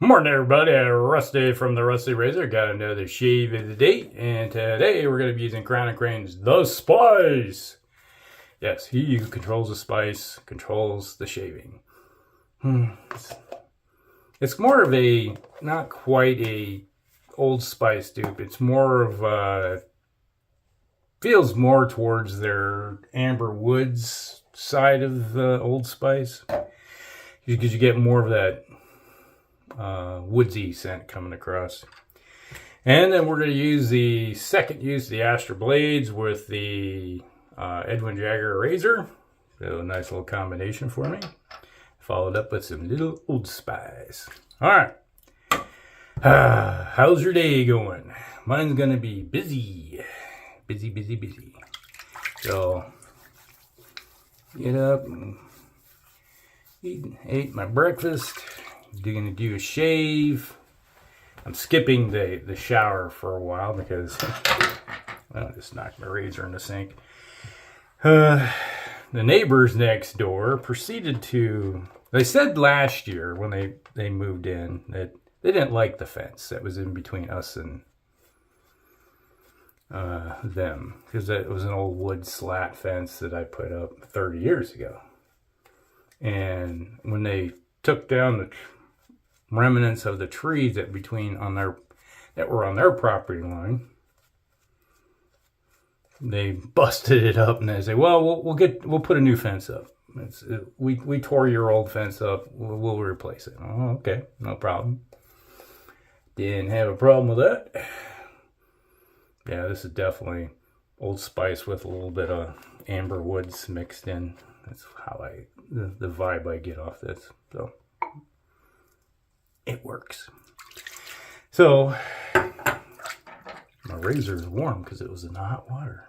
Morning, everybody. Rusty from the Rusty Razor. Got another shave of the day, and today we're going to be using Crowne and Crane's The Spice. Yes, he who controls the spice controls the shaving. It's more of a, not quite a Old Spice dupe. It's more of a, feels more towards their Amber Woods side of the Old Spice, because you get more of that woodsy scent coming across. And then we're going to use the second use of the Astra blades with the Edwin Jagger razor. So a nice little combination for me. Followed up with some little Old Spice. Alright. How's your day going? Mine's going to be busy. Busy. So, get up and ate my breakfast. Going to do a shave. I'm skipping the shower for a while because I just knocked my razor in the sink. The neighbors next door proceeded to, they said last year when they moved in that they didn't like the fence that was in between us and them, because it was an old wood slat fence that I put up 30 years ago. And when they took down the remnants of the trees that were on their property line, they busted it up and they say, well, we'll put a new fence up. We tore your old fence up, we'll replace it. Oh, okay, no problem. Didn't have a problem with that. Yeah, this is definitely Old Spice with a little bit of Amber Woods mixed in. That's how the vibe I get off this. So it works. So my razor is warm because it was in the hot water.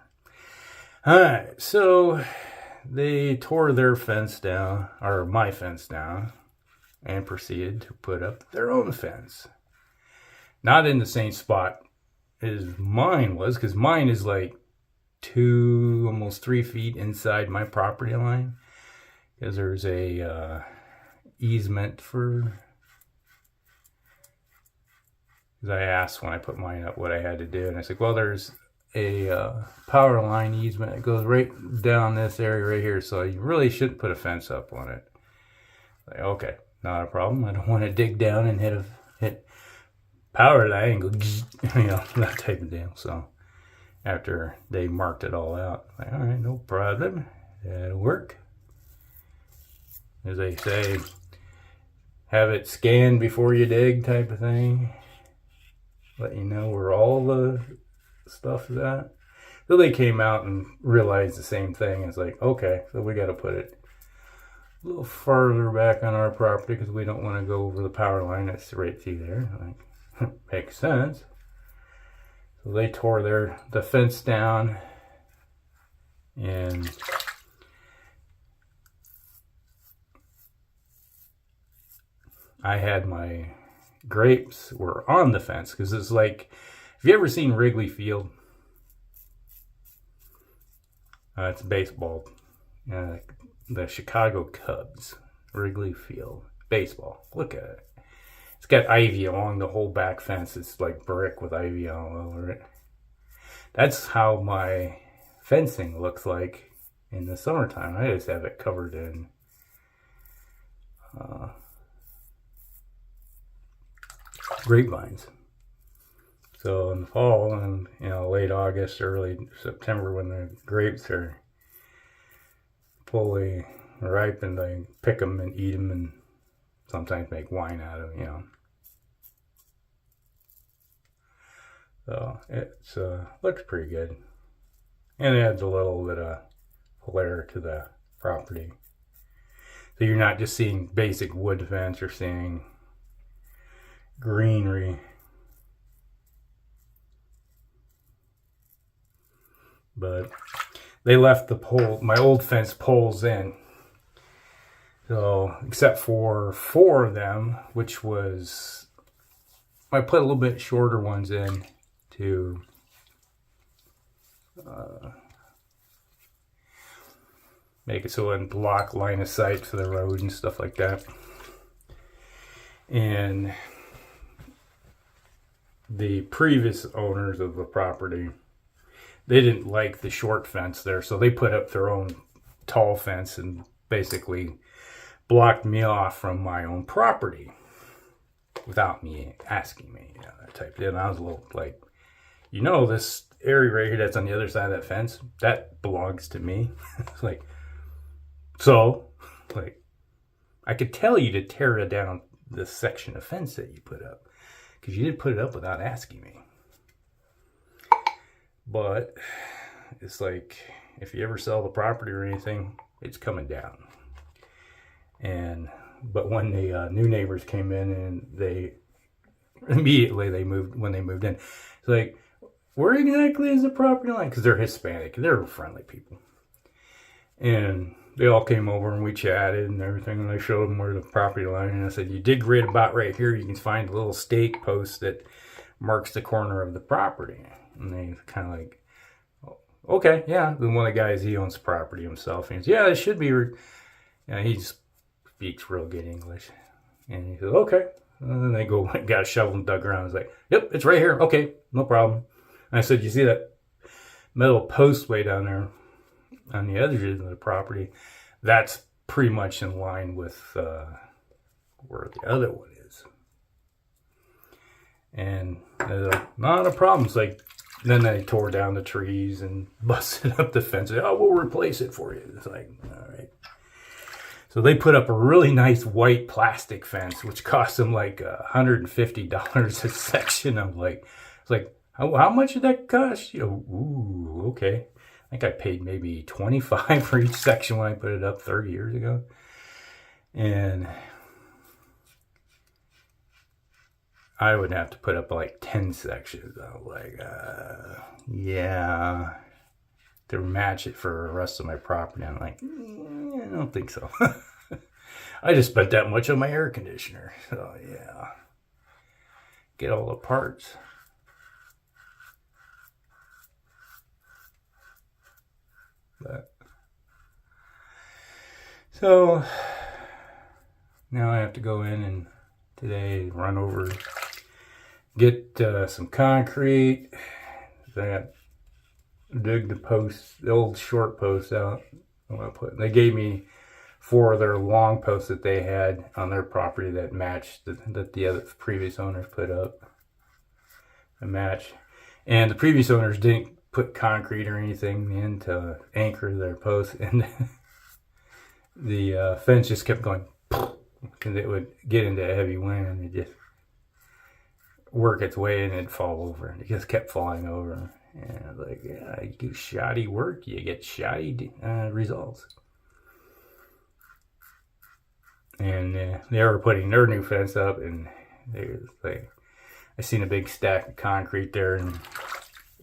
Alright, so they tore their fence down, or my fence down, and proceeded to put up their own fence. Not in the same spot as mine was, because mine is like almost 3 feet inside my property line. Because there's a easement for, because I asked when I put mine up what I had to do, and I said, well, there's a power line easement that goes right down this area right here, so you really shouldn't put a fence up on it. Like, okay, not a problem. I don't want to dig down and hit power line and go, that type of deal. So after they marked it all out, like, all right, no problem, that'll work. As they say, have it scanned before you dig type of thing. Let you know where all the stuff is at. So they came out and realized the same thing. It's like, okay, so we got to put it a little further back on our property because we don't want to go over the power line that's right through there. Like, makes sense. So they tore the fence down, and I had my grapes were on the fence, because it's like, have you ever seen Wrigley Field? It's baseball. The Chicago Cubs, Wrigley Field, baseball. Look at it. It's got ivy along the whole back fence. It's like brick with ivy all over it. That's how my fencing looks like in the summertime. I just have it covered in grapevines. So in the fall and late August, early September, when the grapes are fully ripened, I pick them and eat them, and sometimes make wine out of them. So it's looks pretty good, and it adds a little bit of flair to the property. So you're not just seeing basic wood fence, you're seeing greenery. But they left my old fence poles in. So, except for 4 of them, which was, I put a little bit shorter ones in to make it so it wouldn't block line of sight to the road and stuff like that. And the previous owners of the property, they didn't like the short fence there, so they put up their own tall fence and basically blocked me off from my own property without me asking me, that type of thing. And I was a little like, this area right here that's on the other side of that fence, that belongs to me. It's like, so, like, I could tell you to tear down this section of fence that you put up, because you didn't put it up without asking me. But it's like, if you ever sell the property or anything, it's coming down. But when the new neighbors came in, and they moved in, it's like, where exactly is the property line? Because they're Hispanic, they're friendly people, and they all came over and we chatted and everything, and I showed them where the property line, and I said, you dig right about right here, you can find a little stake post that marks the corner of the property. And they kind of like, okay, yeah. Then one of the guys, he owns the property himself, and he says, yeah, it should be. He speaks real good English, and he says, okay. And then they got a shovel and dug around. He's like, yep, it's right here. Okay, no problem. And I said, you see that metal post way down there on the edges of the property? That's pretty much in line with where the other one is. And not a problem. It's like, then they tore down the trees and busted up the fence. Oh, we'll replace it for you. It's like, all right. So they put up a really nice white plastic fence, which cost them like $150 a section. I'm like, it's like, how much did that cost? Ooh, okay. I think I paid maybe $25 for each section when I put it up 30 years ago. And I would have to put up like 10 sections. I was like, yeah, to match it for the rest of my property. I'm like, I don't think so. I just spent that much on my air conditioner. So yeah, get all the parts. But so now I have to go in and today run over, get some concrete. I got dig the posts, the old short posts out. They gave me 4 of their long posts that they had on their property that matched that the other previous owners put up. A match, and the previous owners didn't put concrete or anything in to anchor their posts, and the fence just kept going, because it would get into a heavy wind and it just work its way and it'd fall over, and it just kept falling over. And I was like, yeah, you do shoddy work, you get shoddy results. And they were putting their new fence up, and they was like, I seen a big stack of concrete there, and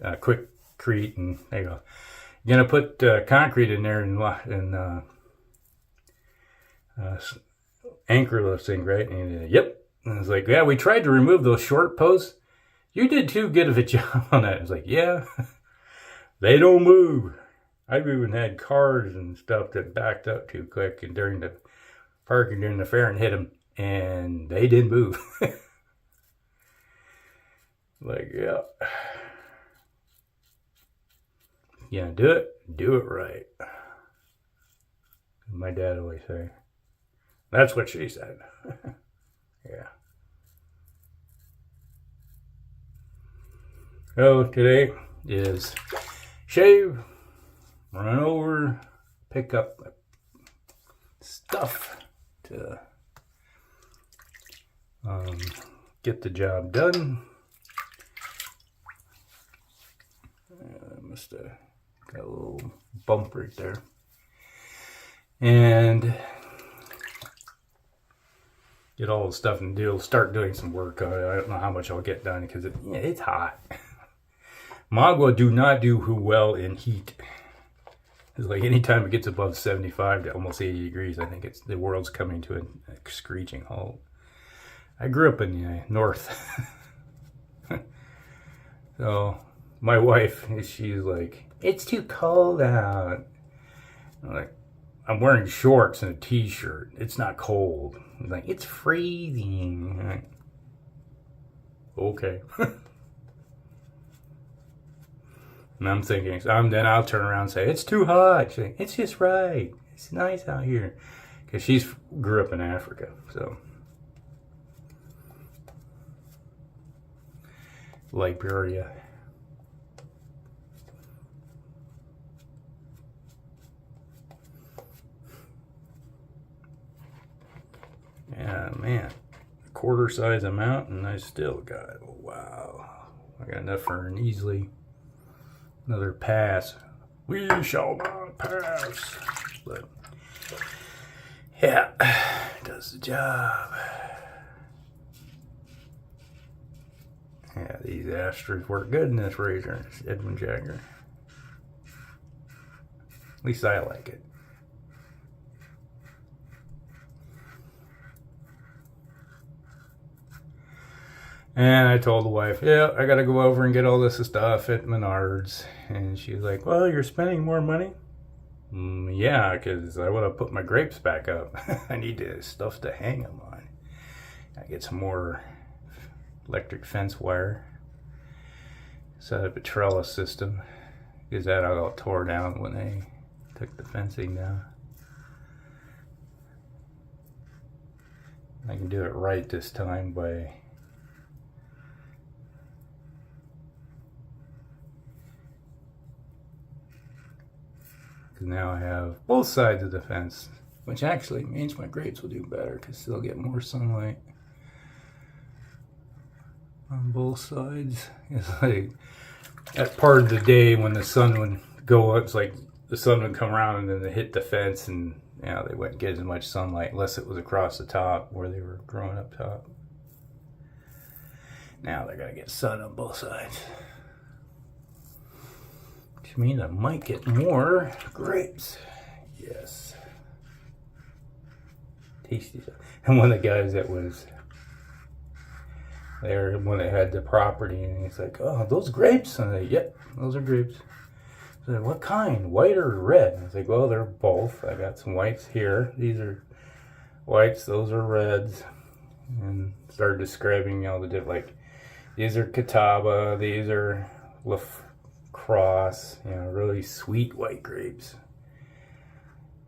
quickcrete, and they go, you gonna put concrete in there and anchor those things, right? And yep. And I was like, yeah, we tried to remove those short posts. You did too good of a job on that. I was like, yeah, they don't move. I've even had cars and stuff that backed up too quick, and during the parking during the fair, and hit them, and they didn't move. Like, yeah. Yeah, do it right. My dad always say. That's what she said. Yeah. So today is shave, run over, pick up stuff to get the job done. I must have got a little bump right there. And get all the stuff and start doing some work on it. I don't know how much I'll get done because it's hot. Magua do not do well in heat. It's like anytime it gets above 75 to almost 80 degrees, I think the world's coming to a screeching halt. I grew up in the north. So my wife, she's like, it's too cold out. I'm like, I'm wearing shorts and a t-shirt. It's not cold. I'm like, it's freezing. Like, okay. And I'm thinking, then I'll turn around and say, it's too hot. She's like, it's just right. It's nice out here. Because she grew up in Africa, so. Liberia. Yeah, man. Quarter size amount, and I still got, wow. I got enough for an easily another pass. We shall not pass. But yeah, does the job. Yeah, these Astras work good in this razor. It's Edwin Jagger. At least I like it. And I told the wife, yeah, I gotta go over and get all this stuff at Menards. And she was like, well, you're spending more money? Yeah, because I want to put my grapes back up. I need stuff to hang them on. I get some more electric fence wire. Set up a trellis system. Because that all got tore down when they took the fencing down. I can do it right this time by because now I have both sides of the fence, which actually means my grapes will do better because they'll get more sunlight on both sides. It's like that part of the day when the sun would go up, it's like the sun would come around and then they hit the fence, and you know, they wouldn't get as much sunlight unless it was across the top where they were growing up top. Now they're gonna get sun on both sides, which means I might get more grapes. Yes. Tasty stuff. And one of the guys that was there when they had the property, and he's like, oh, those grapes? And I said, yep, those are grapes. I said, what kind? White or red? And I was like, well, they're both. I got some whites here. These are whites, those are reds. And started describing, you know, the different, like, these are Catawba, these are La Crosse, you know, really sweet white grapes.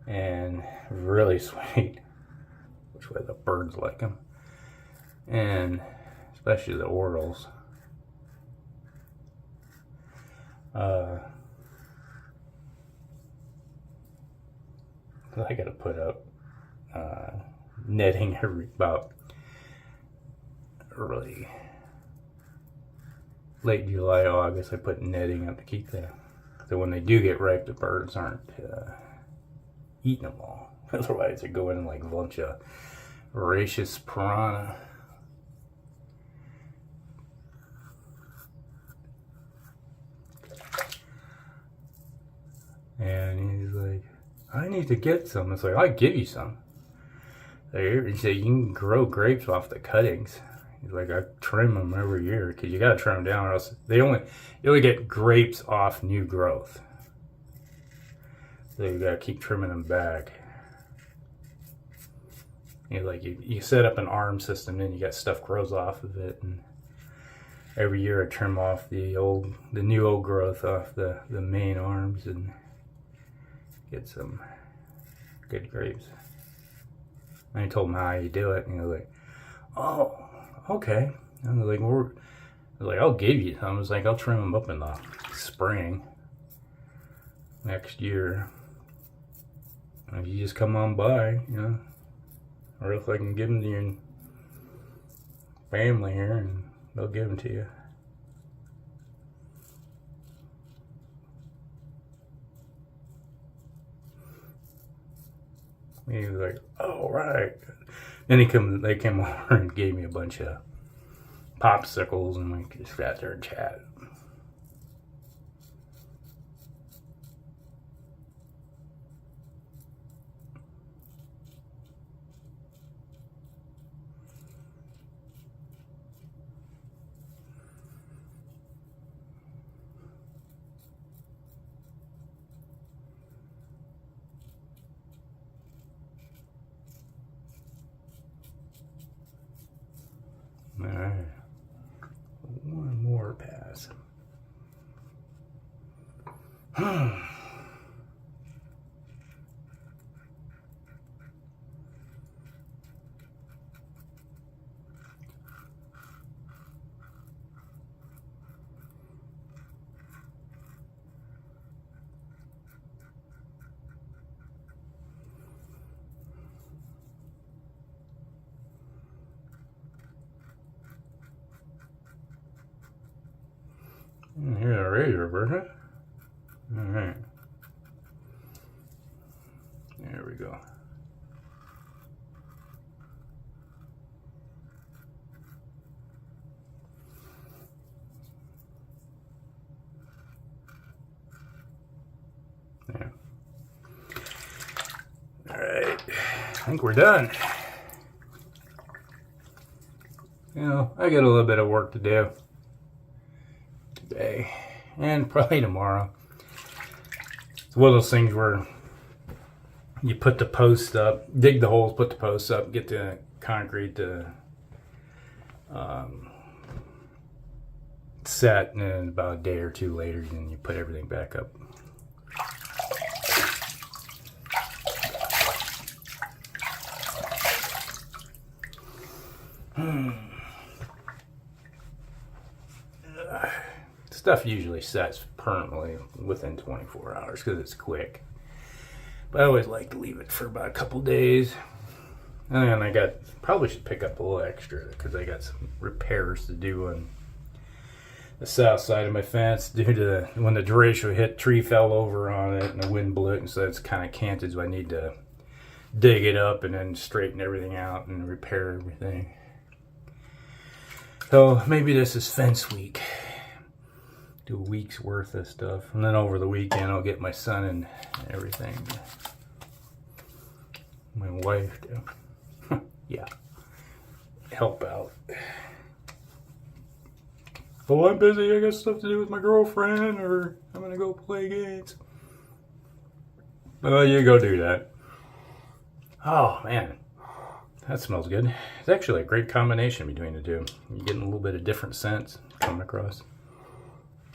And really sweet, which way the birds like them. And especially the orals. I gotta put up netting about early, late July, August. I put netting up to keep them, so when they do get ripe, the birds aren't eating them all. Otherwise, they go in like a bunch of voracious piranha. And he's like, I need to get some. It's like, I'll give you some. He said, you can grow grapes off the cuttings. He's like, I trim them every year because you got to trim them down, or else you only get grapes off new growth. So you got to keep trimming them back. He's like, you set up an arm system, then you got stuff grows off of it, and every year I trim off the new old growth off the main arms and get some good grapes. And I told him how you do it, and he was like, oh, okay. And I was like, I'll give you some. I was like, I'll trim them up in the spring next year. And if you just come on by, you know, or if I can give them to your family here, and they'll give them to you. He was like, oh, right. Then they came over and gave me a bunch of popsicles, and we just sat there and chatted. Alright. One more pass. Here's a razor version. Alright. There we go. There. Alright. I think we're done. You know, I got a little bit of work to do today and probably tomorrow. It's one of those things where you put the post up, dig the holes, put the posts up, get the concrete to set, and then about a day or two later, then you put everything back up. Stuff usually sets permanently within 24 hours because it's quick. But I always like to leave it for about a couple days. And then I probably should pick up a little extra because I got some repairs to do on the south side of my fence due to when the derecho hit, tree fell over on it and the wind blew it, and so it's kind of canted, so I need to dig it up and then straighten everything out and repair everything. So maybe this is fence week. Do a week's worth of stuff, and then over the weekend I'll get my son and everything. My wife to, yeah, help out. Oh, I'm busy. I got stuff to do with my girlfriend, or I'm gonna go play games. Well, you go do that. Oh man, that smells good. It's actually a great combination between the two. You're getting a little bit of different scents coming across.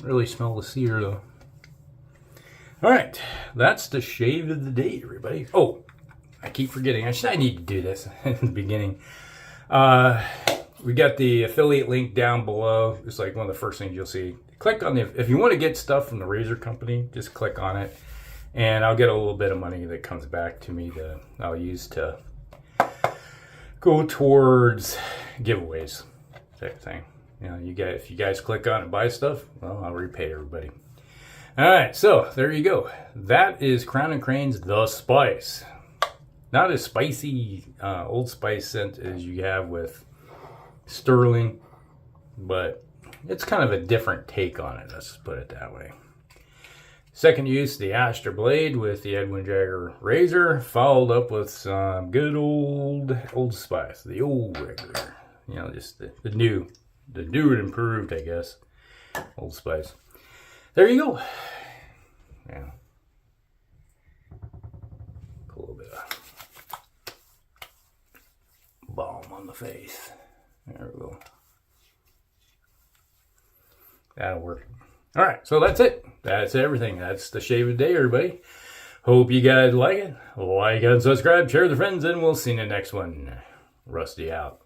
Really smell the cedar though. Alright, that's the shave of the day, everybody. Oh, I keep forgetting. I need to do this in the beginning. We got the affiliate link down below. It's like one of the first things you'll see. Click on the, if you want to get stuff from the razor company, just click on it. And I'll get a little bit of money that comes back to me that I'll use to go towards giveaways, type thing. You know, if you guys click on it and buy stuff, well, I'll repay everybody. All right, so there you go. That is Crowne and Crane's The Spice. Not as spicy Old Spice scent as you have with Sterling, but it's kind of a different take on it. Let's put it that way. Second use, the Astra blade with the Edwin Jagger razor, followed up with some good Old Spice, the old regular. You know, just the new. The new and improved, I guess. Old Spice. There you go. Yeah. Put a little bit of balm on the face. There we go. That'll work. Alright, so that's it. That's everything. That's the shave of the day, everybody. Hope you guys like it. Like and subscribe, share with your friends, and we'll see you in the next one. Rusty out.